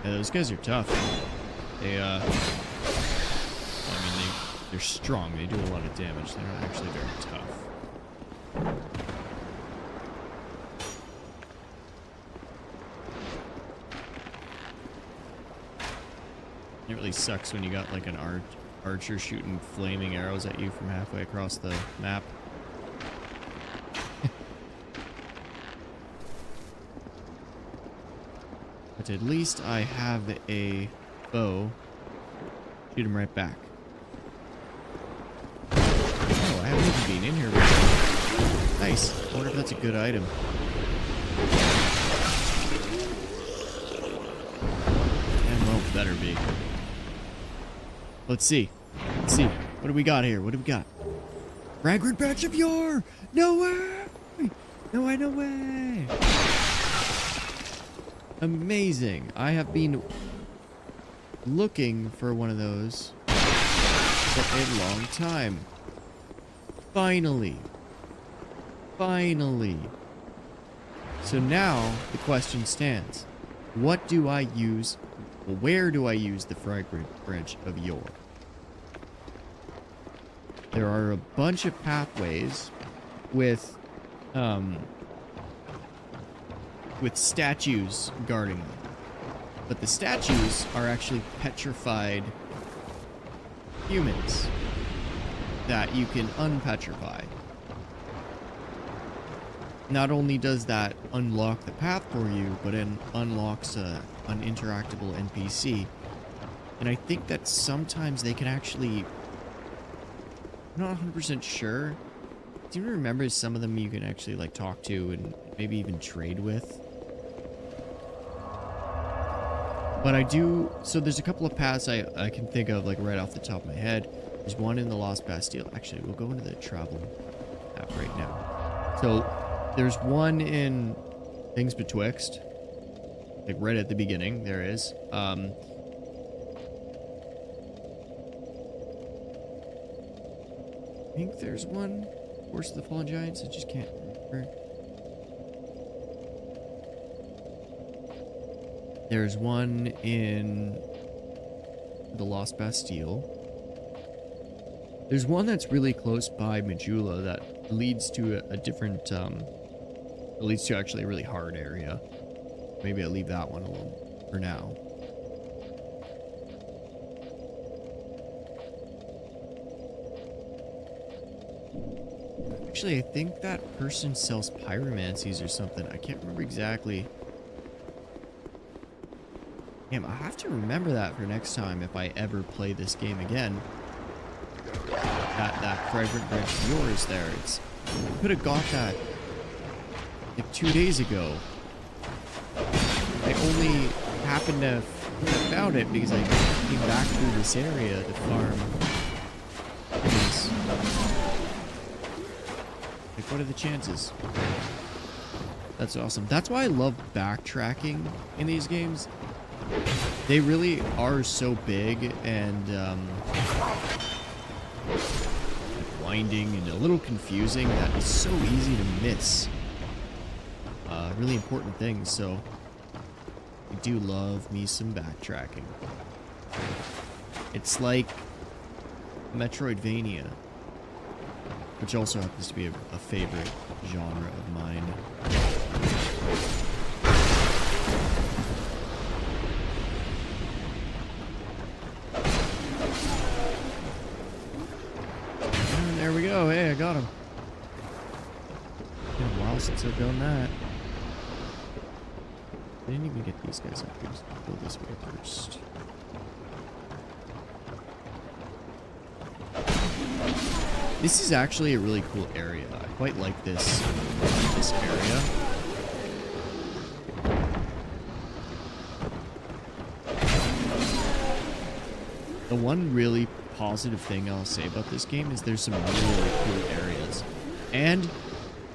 Yeah, those guys are tough. They, I mean, they're strong. They do a lot of damage. They're not actually very tough. It really sucks when you got like an archer shooting flaming arrows at you from halfway across the map. But at least I have a bow. Shoot him right back. Oh, I haven't even been in here before. Nice. I wonder if that's a good item. And well, better be. Let's see. Let's see. What do we got here? What do we got? Fragrant branch of yore! No way! No way, no way! Amazing. I have been looking for one of those for a long time. Finally. Finally. So now the question stands. What do I use? Well, where do I use the fragrant branch of yore? There are a bunch of pathways with statues guarding them. But the statues are actually petrified humans that you can unpetrify. Not only does that unlock the path for you, but it unlocks an interactable NPC. And I think that sometimes they can actually... I'm not 100% sure. Do you remember some of them you can actually like talk to and maybe even trade with? But I do... So there's a couple of paths I can think of like right off the top of my head. There's one in the Lost Bastille. Actually, we'll go into the travel app right now. So there's one in Things Betwixt. Like right at the beginning, there is. I think there's one. Force of the Fallen Giants. I just can't remember. There's one in the Lost Bastille. There's one that's really close by Majula that leads to a different, it leads to actually a really hard area. Maybe I'll leave that one alone for now. Actually, I think that person sells pyromancies or something. I can't remember exactly. Damn, I have to remember that for next time if I ever play this game again. That fragrant branch of yours there. I could have got that like 2 days ago. I only happened to have found it because I came back through this area to farm. Goodness. Like, what are the chances? That's awesome. That's why I love backtracking in these games. They really are so big and winding and a little confusing that it's so easy to miss really important things. So I do love me some backtracking. It's like Metroidvania, which also happens to be a favorite genre of mine. And there we go. Hey, I got him. It's been a while since I've done that. I didn't even get these guys up here. So I'll go this way first. This is actually a really cool area. I quite like this area. The one really positive thing I'll say about this game is there's some really cool areas. And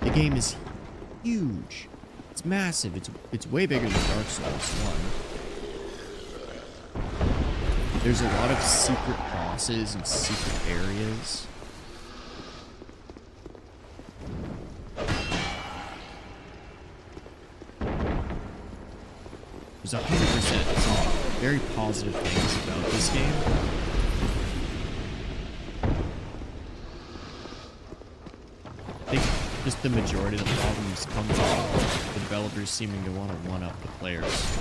the game is huge. It's massive. It's way bigger than Dark Souls 1. There's a lot of secret bosses and secret areas. There's 100% very positive things about this game. I think just the majority of the problems come from the developers seeming to want to one-up the players.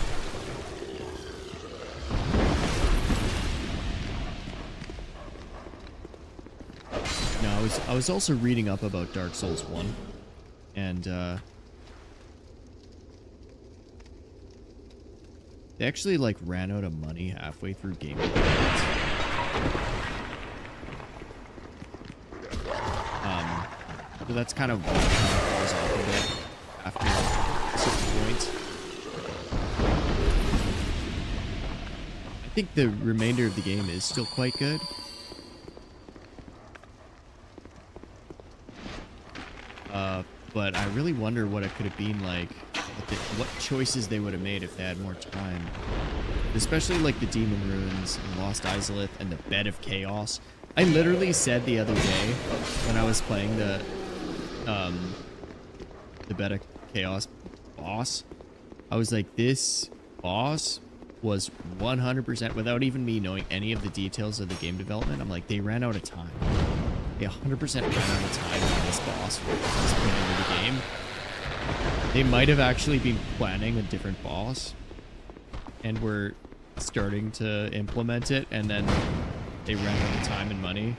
Now, I was also reading up about Dark Souls 1, and they actually like ran out of money halfway through game development. So that's kind of what falls off a bit after a certain point. I think the remainder of the game is still quite good. But I really wonder what it could have been like, what choices they would have made if they had more time. Especially like the Demon Ruins and Lost Izalith and the Bed of Chaos. I literally said the other day when I was playing the Bed of Chaos boss, I was like, this boss was 100%, without even me knowing any of the details of the game development, I'm like, they ran out of time. They 100% ran out of time on this boss for this point into the game. They might have actually been planning a different boss and were starting to implement it, and then they ran out of time and money.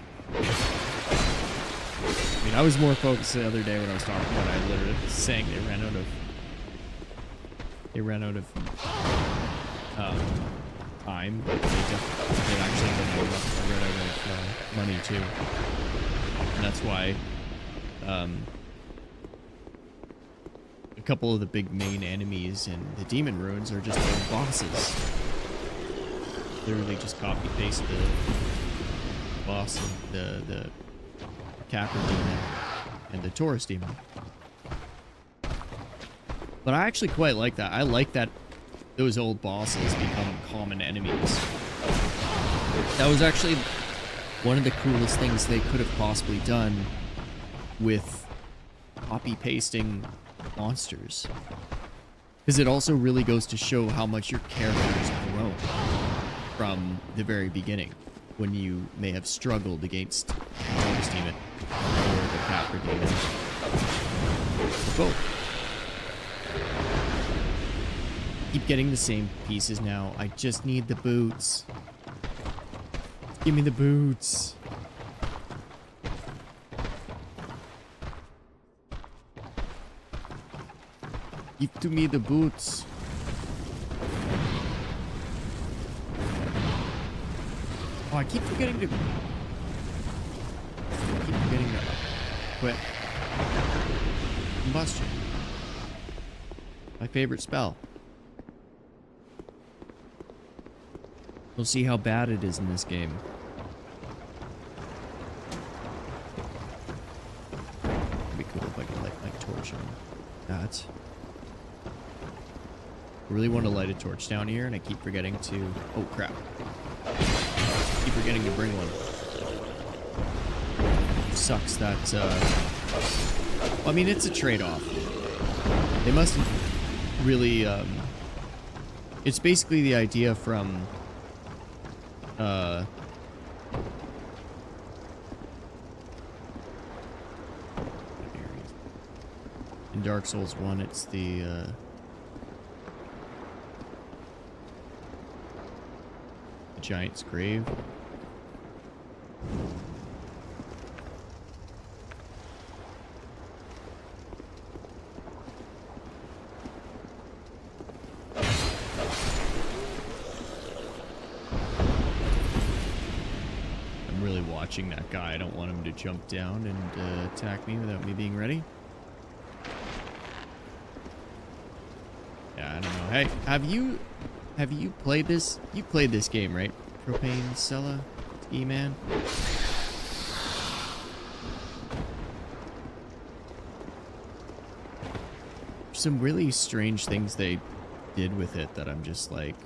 I mean, I was more focused the other day when I was talking about it. I literally was saying they ran out of time, but they actually ran out of money too. And that's why a couple of the big main enemies in the Demon Ruins are just old bosses. Literally just copy paste the boss and the Capra Demon and the Taurus Demon. But I actually quite like that. I like that those old bosses become common enemies. That was actually one of the coolest things they could have possibly done with copy-pasting monsters. Because it also really goes to show how much your character has grown from the very beginning, when you may have struggled against the Taurus Demon or the Capra Demon. Both. Keep getting the same pieces now. I just need the boots. Give me the boots. Give to me the boots. Oh, I keep forgetting to quit. Combustion. My favorite spell. We'll see how bad it is in this game. It'd be cool if I could light my torch on that. I really want to light a torch down here, and I keep forgetting to... Oh, crap. I keep forgetting to bring one. Sucks that, well, I mean, it's a trade-off. They must really, it's basically the idea from, in Dark Souls 1, it's the Giant's Grave. I'm really watching that guy. I don't want him to jump down and attack me without me being ready. Yeah, I don't know. Hey, have you played this? You played this game, right? Propane Sella? E-Man? Some really strange things they did with it that I'm just like...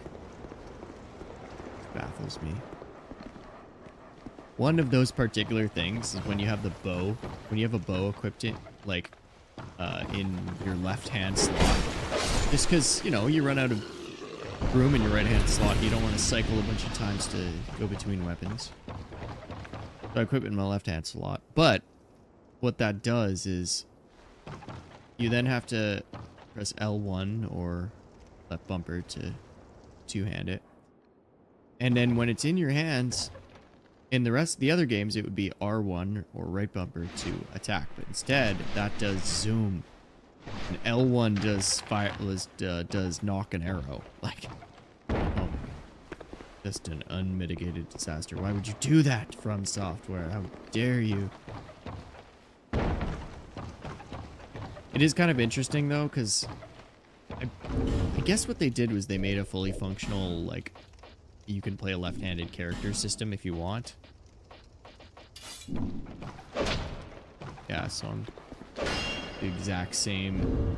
baffles me. One of those particular things is when you have the bow. When you have a bow equipped in, like, in your left-hand slot. Just because, you know, you run out of room in your right hand slot. You don't want to cycle a bunch of times to go between weapons. So I equip it in my left hand slot. But what that does is you then have to press L1 or left bumper to two-hand it. And then when it's in your hands, in the other games, it would be R1 or right bumper to attack. But instead, that does zoom. And L1 does does knock an arrow. Like, oh, just an unmitigated disaster. Why would you do that, From Software? How dare you? It is kind of interesting though, because I guess what they did was they made a fully functional, like, you can play a left-handed character system if you want. Yeah, so I'm the exact same.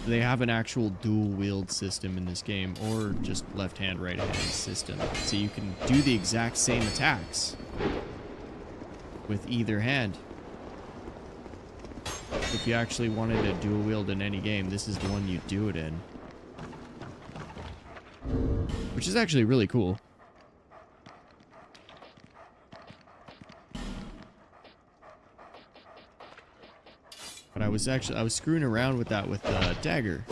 They have an actual dual wield system in this game, or just left hand, right hand system. So you can do the exact same attacks with either hand. If you actually wanted to dual wield in any game, this is the one you do it in. Which is actually really cool. But I was screwing around with that with dagger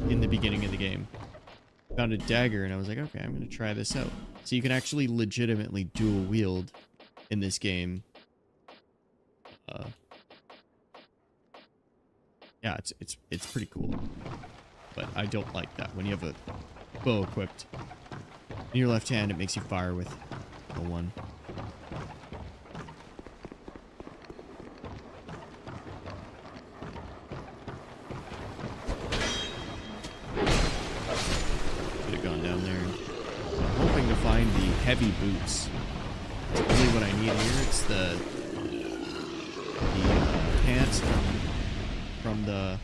in the beginning of the game. Found a dagger and I was like, okay, I'm going to try this out. So you can actually legitimately dual wield in this game. Yeah, it's pretty cool. But I don't like that. When you have a bow equipped in your left hand, it makes you fire with the one. Could have gone down there. I'm hoping to find the heavy boots. It's really what I need here. It's the pants from the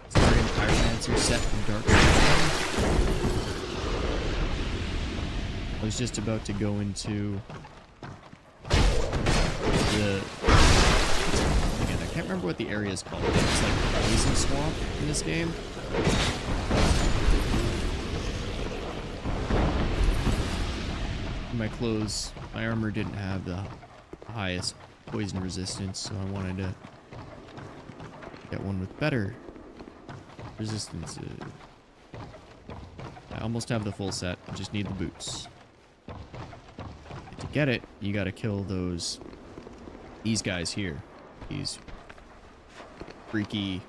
Starian Pyromancer set from Dark Souls. I was just about to go into the... Again, I can't remember what the area is called. It's like a poison swamp in this game. My clothes, my armor didn't have the highest poison resistance, so I wanted to get one with better resistance. I almost have the full set, I just need the boots. And to get it, you gotta kill these guys here. These freaky,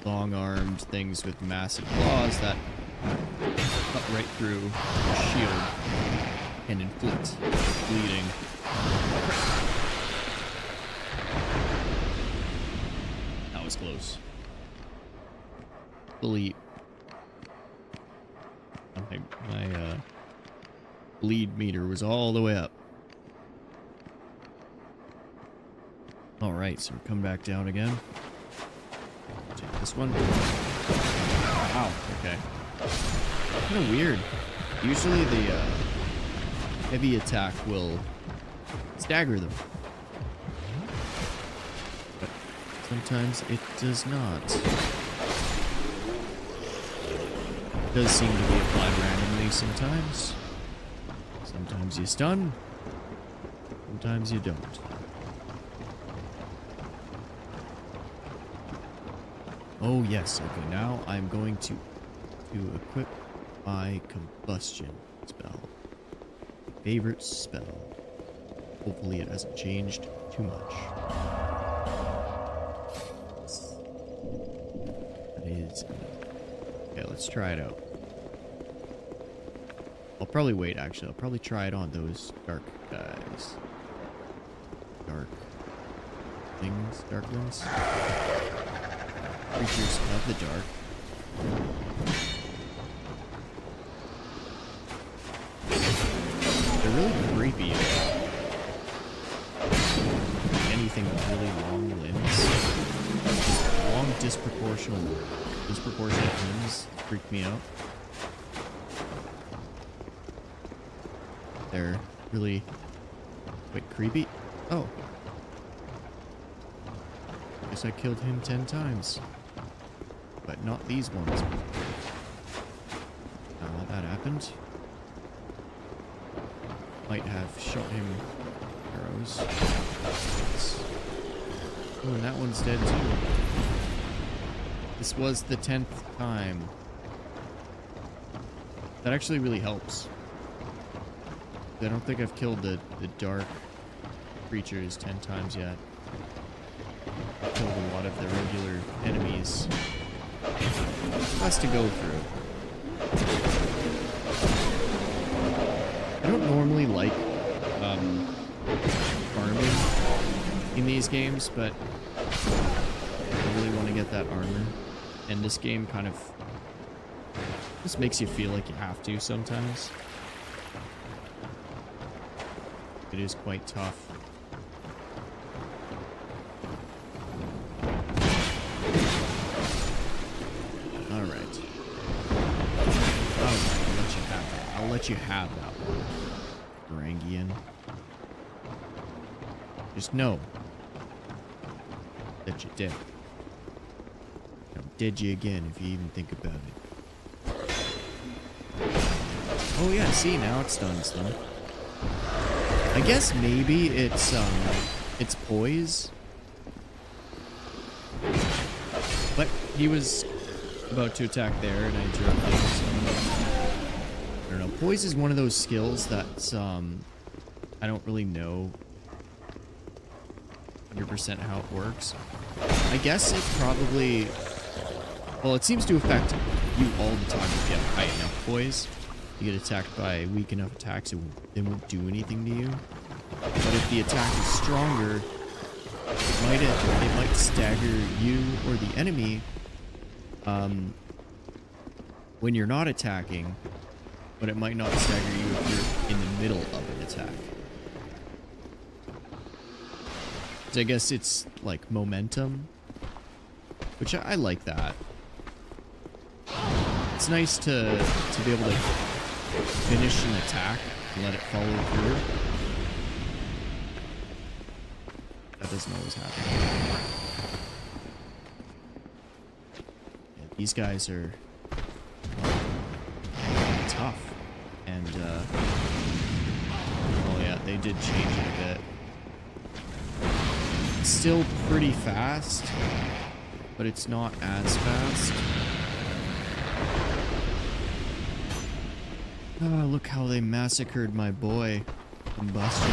long-armed things with massive claws that cut right through the shield and inflict bleeding. That was close. Fully, my bleed meter was all the way up. All right, so we're coming back down again. Take this one. Wow. Okay. Kind of weird. Usually the heavy attack will stagger them, but sometimes it does not. It does seem to be applied randomly sometimes. Sometimes you stun, sometimes you don't. Oh yes, okay, now I'm going to equip my combustion spell. Favorite spell. Hopefully it hasn't changed too much. That is... Okay, let's try it out. I'll probably wait, actually. I'll probably try it on those dark guys. Dark things? Darklings? Creatures of the dark. They're really creepy. Anything with really long limbs. Long disproportionate limbs freak me out. They're really quite creepy. Oh. Guess I killed him 10 times. But not these ones. happened. Might have shot him arrows. Oh, and that one's dead too. This was the 10th time. That actually really helps. I don't think I've killed the dark creatures 10 times yet. I've killed a lot of the regular enemies. Lots to go through. I don't normally like farming in these games, but I really want to get that armor. And this game kind of just makes you feel like you have to sometimes. It is quite tough. Alright. I'll let you have that one, Varangian. Just know that you're dead. I'll dead you again if you even think about it. Oh yeah, see, now it stuns them. I guess maybe it's poise. But he was about to attack there and I interrupted him, so I don't know. Poise is one of those skills that's I don't really know 100% how it works. I guess it probably, well, it seems to affect you all the time if you have high enough poise. You get attacked by weak enough attacks, it won't do anything to you. But if the attack is stronger, it might stagger you or the enemy when you're not attacking, but it might not stagger you if you're in the middle of an attack. So I guess it's like momentum, which I like that. It's nice to be able to finish an attack and let it follow through. That doesn't always happen. Yeah, these guys are tough. And, oh yeah, they did change it a bit. It's still pretty fast, but it's not as fast. Oh, look how they massacred my boy. Combustion.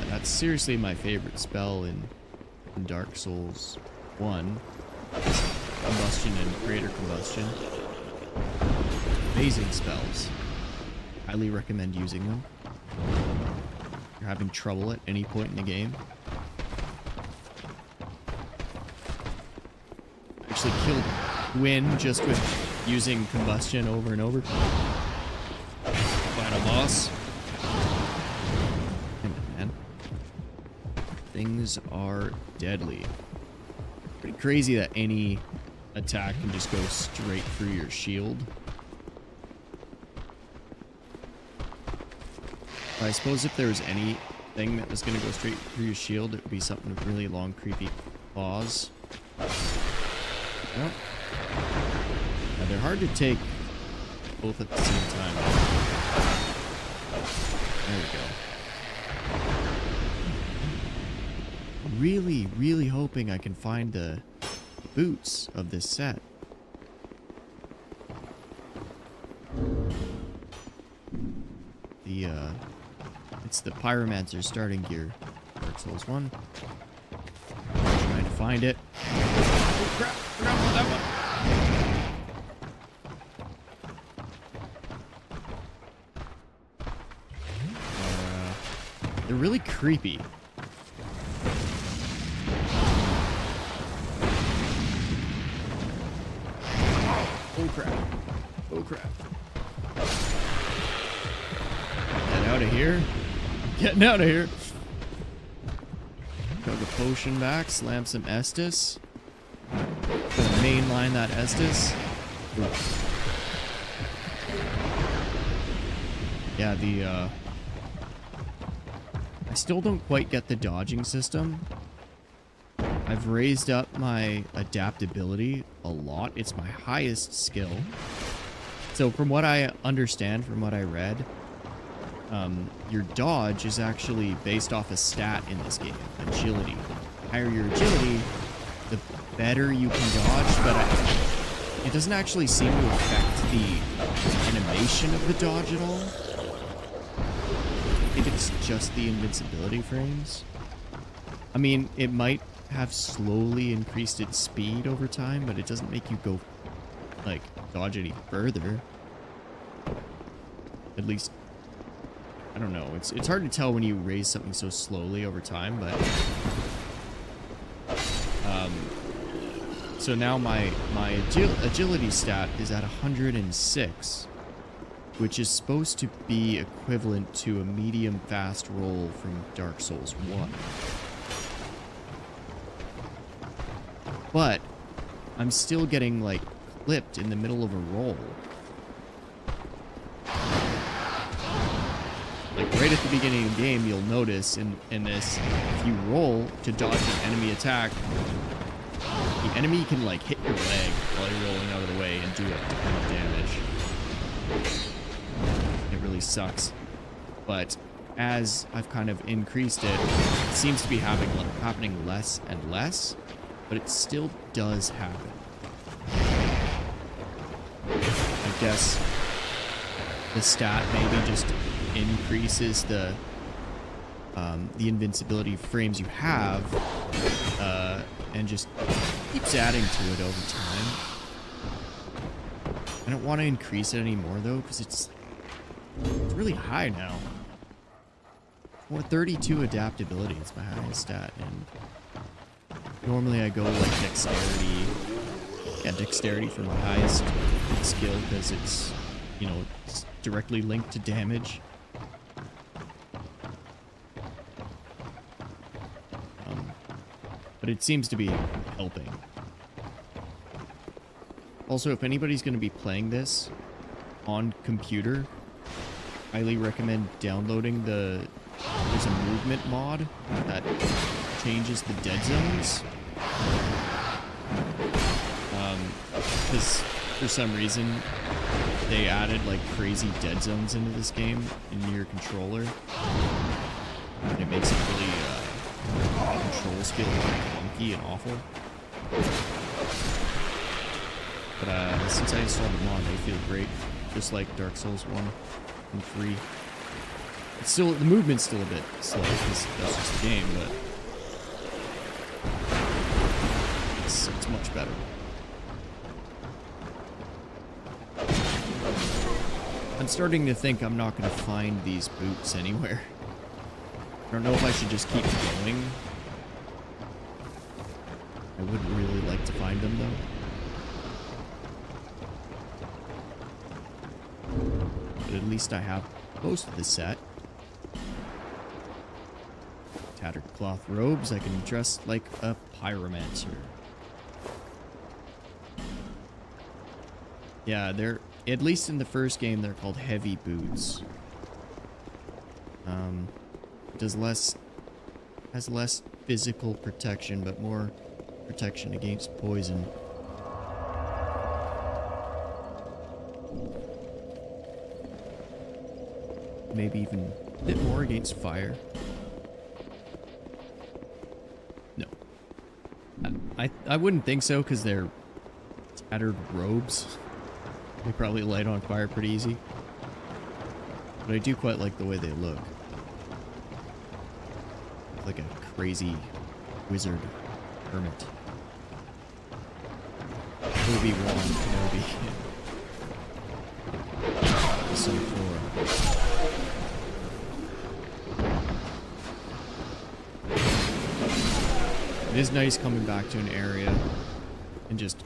That's seriously my favorite spell in Dark Souls 1. Combustion and Greater Combustion. Amazing spells. Highly recommend using them. If you're having trouble at any point in the game. Actually killed Gwyn just with using combustion over and over. Final boss. Come on, man. Things are deadly. Pretty crazy that any attack can just go straight through your shield. I suppose if there was anything that was going to go straight through your shield, it would be something with really long, creepy claws. Well, now they're hard to take both at the same time. There we go. Really, really hoping I can find the boots of this set. It's the Pyromancer starting gear. Dark Souls 1. Trying to find it. Oh crap! Forgot about that one. They're really creepy. Oh crap. Oh crap. Get out of here. Getting out of here. Got the potion back. Slam some Estus. Gonna mainline that Estus. Ooh. Yeah, I still don't quite get the dodging system. I've raised up my adaptability a lot. It's my highest skill. So from what I understand, from what I read, your dodge is actually based off a stat in this game, agility. The higher your agility, the better you can dodge, but it doesn't actually seem to affect the animation of the dodge at all. I think it's just the invincibility frames. I mean, it might have slowly increased its speed over time, but it doesn't make you go, like, dodge any further. At least, I don't know. It's hard to tell when you raise something so slowly over time, but... so now my agility stat is at 106, which is supposed to be equivalent to a medium fast roll from Dark Souls 1. But I'm still getting, like, clipped in the middle of a roll. Like, right at the beginning of the game, you'll notice in this, if you roll to dodge an enemy attack, the enemy can, like, hit your leg while you're rolling out of the way and do a ton of damage. It really sucks. But as I've kind of increased it, it seems to be happening less and less, but it still does happen. I guess the stat maybe just increases the invincibility frames you have, and just keeps adding to it over time. I don't want to increase it anymore though, because it's really high now. Well, 32 adaptability is my highest stat, and normally I go like dexterity. Yeah, dexterity for my highest skill, because it's, you know, it's directly linked to damage. But it seems to be helping. Also, if anybody's going to be playing this on computer, highly recommend downloading there's a movement mod that changes the dead zones. Because for some reason they added like crazy dead zones into this game in your controller, and it makes it really controls feel clunky and awful. But since I installed them on, they feel great, just like Dark Souls 1 and 3. It's still, the movement's still a bit slow because that's just the game, but it's much better. I'm starting to think I'm not going to find these boots anywhere. I don't know if I should just keep going. I would really like to find them, though. But at least I have most of the set. Tattered cloth robes. I can dress like a pyromancer. Yeah, they're, at least in the first game, they're called heavy boots. Has less physical protection, but more protection against poison. Maybe even a bit more against fire. No. I wouldn't think so, because they're tattered robes. They probably light on fire pretty easy. But I do quite like the way they look. Like a crazy wizard hermit. Obi-Wan Kenobi. So for it is nice coming back to an area and just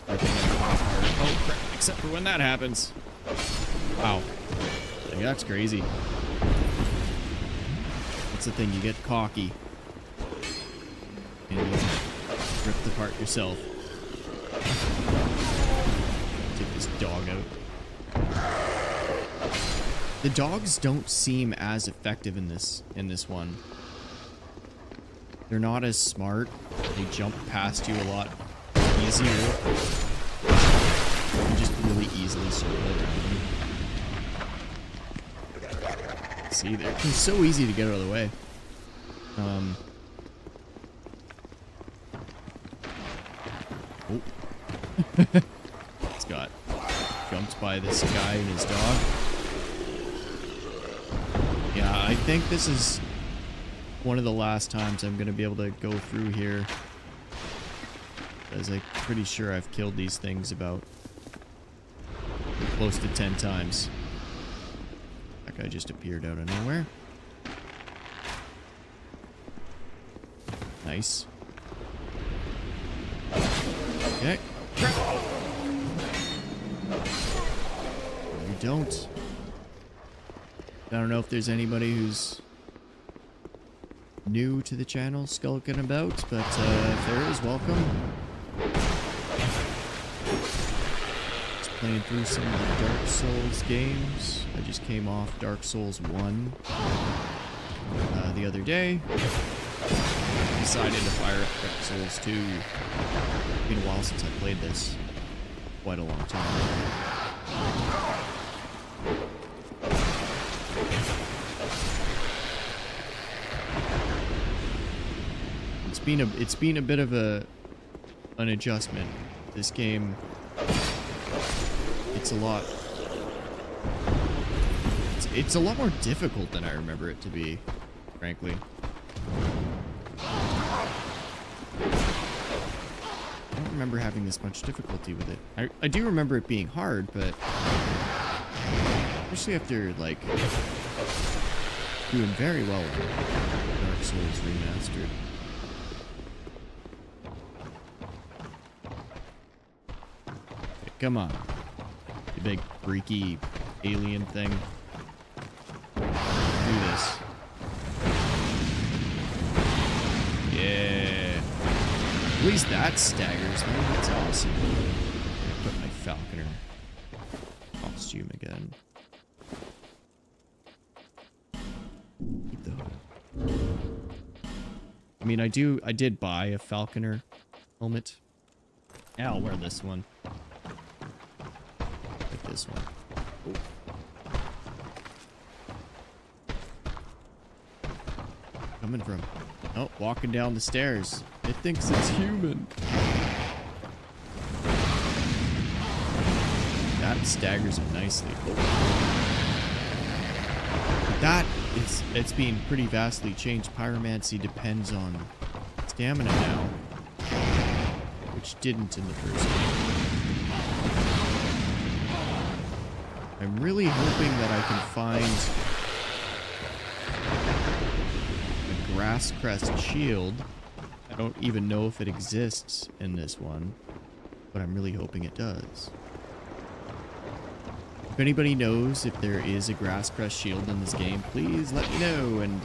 ripping it apart. Oh crap, except for when that happens. Wow. Like, that's crazy. That's the thing, you get cocky and you rip it apart yourself. Take this dog out. The dogs don't seem as effective in this one. They're not as smart. They jump past you a lot easier. You can just really easily circle around them. See, it's so easy to get out of the way. Oh. Scott jumped by this guy and his dog. Yeah, I think this is one of the last times I'm going to be able to go through here. Because I'm pretty sure I've killed these things about close to 10 times. That guy just appeared out of nowhere. Nice. Okay. You don't. I don't know if there's anybody who's new to the channel skulking about, but if there is, welcome. Just playing through some of the Dark Souls games. I just came off Dark Souls 1 the other day. Decided to fire up Dark Souls 2. It's been a while since I played this. Quite a long time. It's been a bit of an adjustment. This game, it's a lot more difficult than I remember it to be, frankly. I don't remember having this much difficulty with it. I do remember it being hard, but especially after like doing very well with Dark Souls Remastered. Come on. You big freaky alien thing. Do this. Yeah. At least that staggers me. That's awesome. Put my falconer costume again. Keep the hood. I mean, I did buy a falconer helmet. Yeah, I'll wear this one. This one. Oh. Coming from? Oh, walking down the stairs. It thinks it's human. That staggers him nicely. That is, it's being pretty vastly changed. Pyromancy depends on stamina now, which didn't in the first game. I'm really hoping that I can find a grass crest shield. I don't even know if it exists in this one, but I'm really hoping it does. If anybody knows if there is a grass crest shield in this game, please let me know. And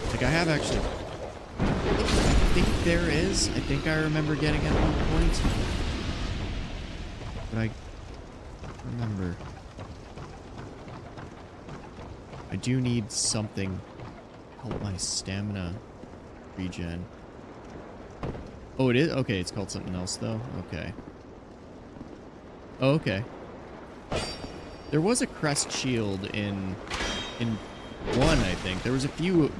like I have actually, I think there is. I think I remember getting it at one point, but I remember. I do need something to help my stamina regen. Oh, it is? Okay, it's called something else though. Okay. Oh, okay. There was a crest shield in one, I think. There was a few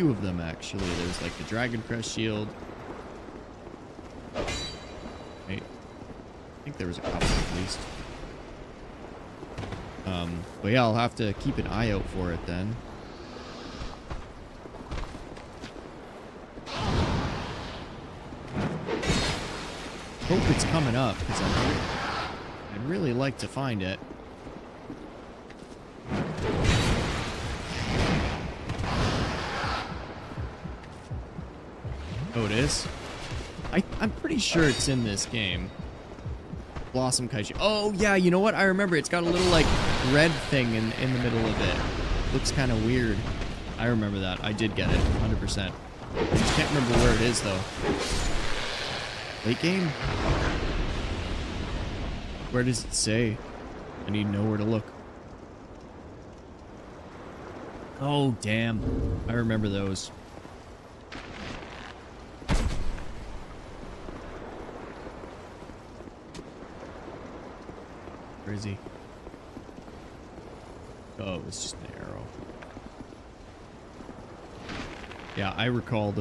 of them actually. There's like the dragon crest shield. Wait. I think there was a couple at least. But yeah, I'll have to keep an eye out for it then. Hope it's coming up, because I'd really like to find it. Oh, it is? I'm pretty sure it's in this game. Blossom Kaiju. Oh, yeah, you know what? I remember. It's got a little, like, red thing in the middle of it. Looks kind of weird. I remember that. I did get it, 100%. I just can't remember where it is, though. Late game? Where does it say? I need to know where to look. Oh, damn. I remember those. Where is he? Oh, it's just an arrow. Yeah, I recall those